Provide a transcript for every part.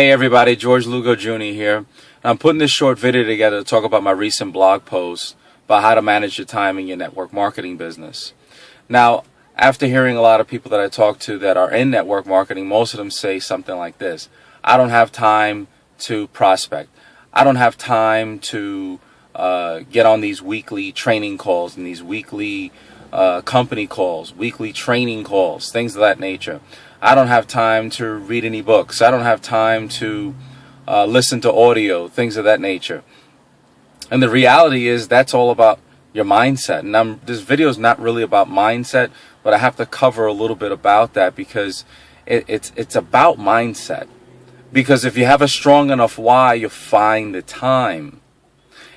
Hey everybody, George Lugo Jr. here. I'm putting this short video together to talk about my recent blog post about how to manage your time in your network marketing business. Now, after hearing a lot of people that I talk to that are in network marketing, most of them say something like this: I don't have time to prospect. I don't have time to get on these weekly training calls and these weekly company calls, weekly training calls, things of that nature. I don't have time to read any books. I don't have time to listen to audio, things of that nature. And the reality is that's all about your mindset. And this video is not really about mindset, but I have to cover a little bit about that because it's about mindset. Because if you have a strong enough why, you'll find the time.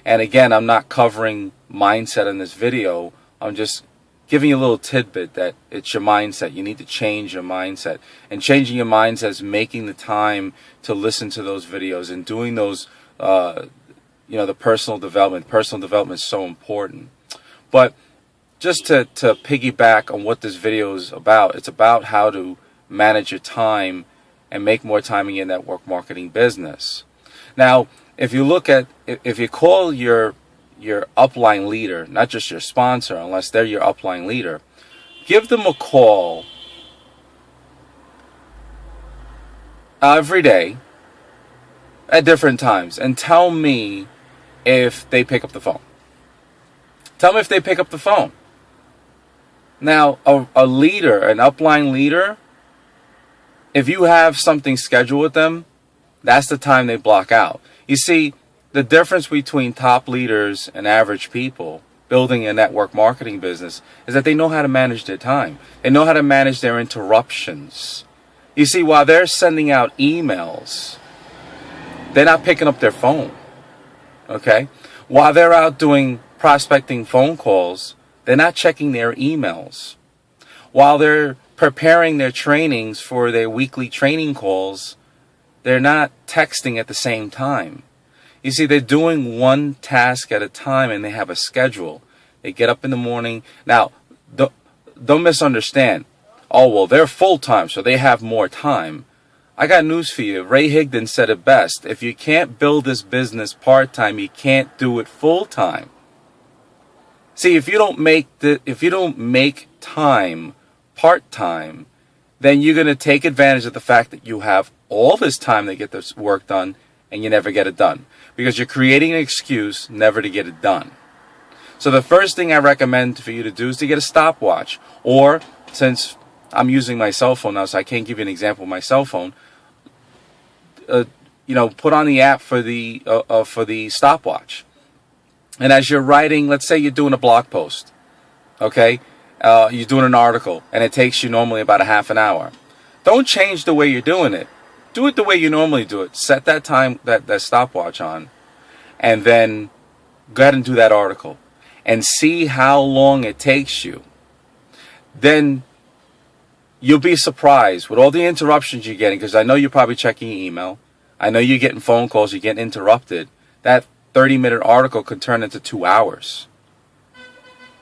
And again, I'm not covering mindset in this video. I'm just giving you a little tidbit that it's your mindset. You need to change your mindset. And changing your mindset is making the time to listen to those videos and doing those, the personal development. Personal development is so important. But just to piggyback on what this video is about, it's about how to manage your time and make more time in your network marketing business. Now, if you call your upline leader, not just your sponsor, unless they're your upline leader, give them a call every day at different times and tell me if they pick up the phone. Tell me if they pick up the phone. Now, a leader, an upline leader, if you have something scheduled with them, that's the time they block out. You see, the difference between top leaders and average people building a network marketing business is that they know how to manage their time. They know how to manage their interruptions. You see, while they're sending out emails, they're not picking up their phone. Okay? While they're out doing prospecting phone calls, they're not checking their emails. While they're preparing their trainings for their weekly training calls, they're not texting at the same time. You see, they're doing one task at a time and they have a schedule. They get up in the morning. Now, don't misunderstand. Oh, well, they're full-time, so they have more time. I got news for you. Ray Higdon said it best. If you can't build this business part-time, you can't do it full-time. See, if you don't make time part-time, then you're going to take advantage of the fact that you have all this time to get this work done and you never get it done. Because you're creating an excuse never to get it done. So the first thing I recommend for you to do is to get a stopwatch. Or, since I'm using my cell phone now, so I can't give you an example of my cell phone, put on the app for the stopwatch. And as you're writing, let's say you're doing a blog post, okay? You're doing an article, and it takes you normally about a half an hour. Don't change the way you're doing it. Do it the way you normally do it. Set that time, that stopwatch on, and then go ahead and do that article and see how long it takes you. Then you'll be surprised with all the interruptions you're getting, because I know you're probably checking your email. I know you're getting phone calls, you're getting interrupted. That 30-minute article could turn into 2 hours.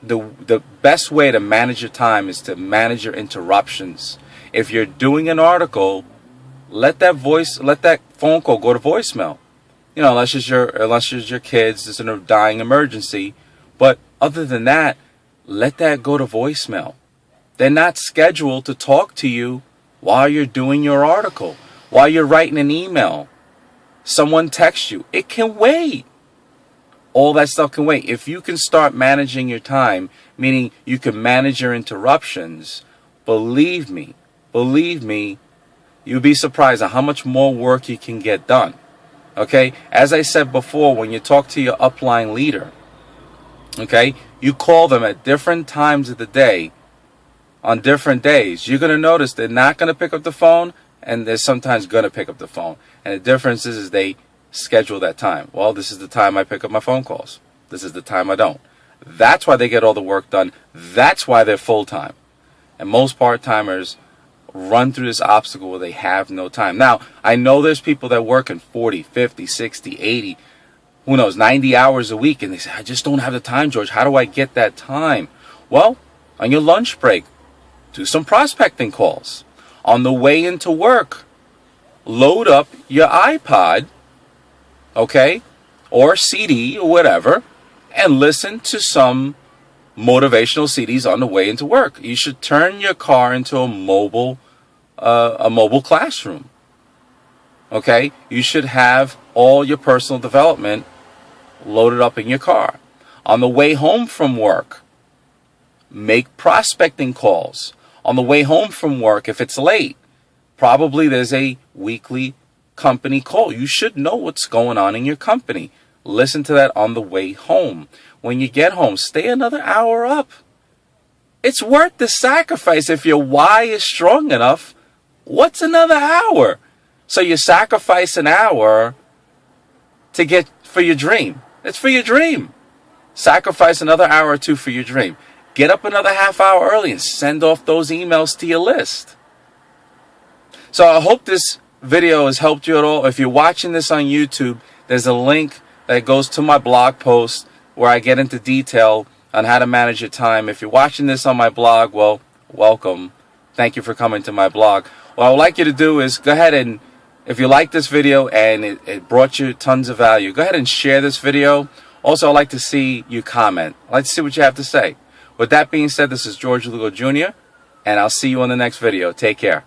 The best way to manage your time is to manage your interruptions. If you're doing an article, let that phone call go to voicemail. Unless it's your kids, it's a dying emergency. But other than that, let that go to voicemail. They're not scheduled to talk to you while you're doing your article, while you're writing an email. Someone texts you. It can wait. All that stuff can wait. If you can start managing your time, meaning you can manage your interruptions, believe me, you'll be surprised at how much more work you can get done. Okay? As I said before, when you talk to your upline leader, okay, you call them at different times of the day, on different days. You're going to notice they're not going to pick up the phone, and they're sometimes going to pick up the phone. And the difference is they schedule that time. Well, this is the time I pick up my phone calls. This is the time I don't. That's why they get all the work done. That's why they're full-time. And most part-timers run through this obstacle where they have no time. Now, I know there's people that work in 40, 50, 60, 80, who knows, 90 hours a week, and they say, I just don't have the time, George. How do I get that time? Well, on your lunch break, do some prospecting calls. On the way into work, load up your iPod, okay, or CD or whatever, and listen to some motivational CDs on the way into work. You should turn your car into a mobile classroom. Okay, you should have all your personal development loaded up in your car. On the way home from work, make prospecting calls. On the way home from work, if it's late, probably there's a weekly company call. You should know what's going on in your company. Listen to that on the way home. When you get home, stay another hour up. It's worth the sacrifice. If your why is strong enough, what's another hour? So you sacrifice an hour to get for your dream. It's for your dream. Sacrifice another hour or two for your dream. Get up another half hour early and send off those emails to your list. So I hope this video has helped you at all. If you're watching this on YouTube, there's a link that goes to my blog post where I get into detail on how to manage your time. If you're watching this on my blog, well, welcome. Thank you for coming to my blog. What I would like you to do is go ahead and, if you like this video and it brought you tons of value, go ahead and share this video. Also, I'd like to see you comment. I'd like to see what you have to say. With that being said, this is George Lugo Jr., and I'll see you on the next video. Take care.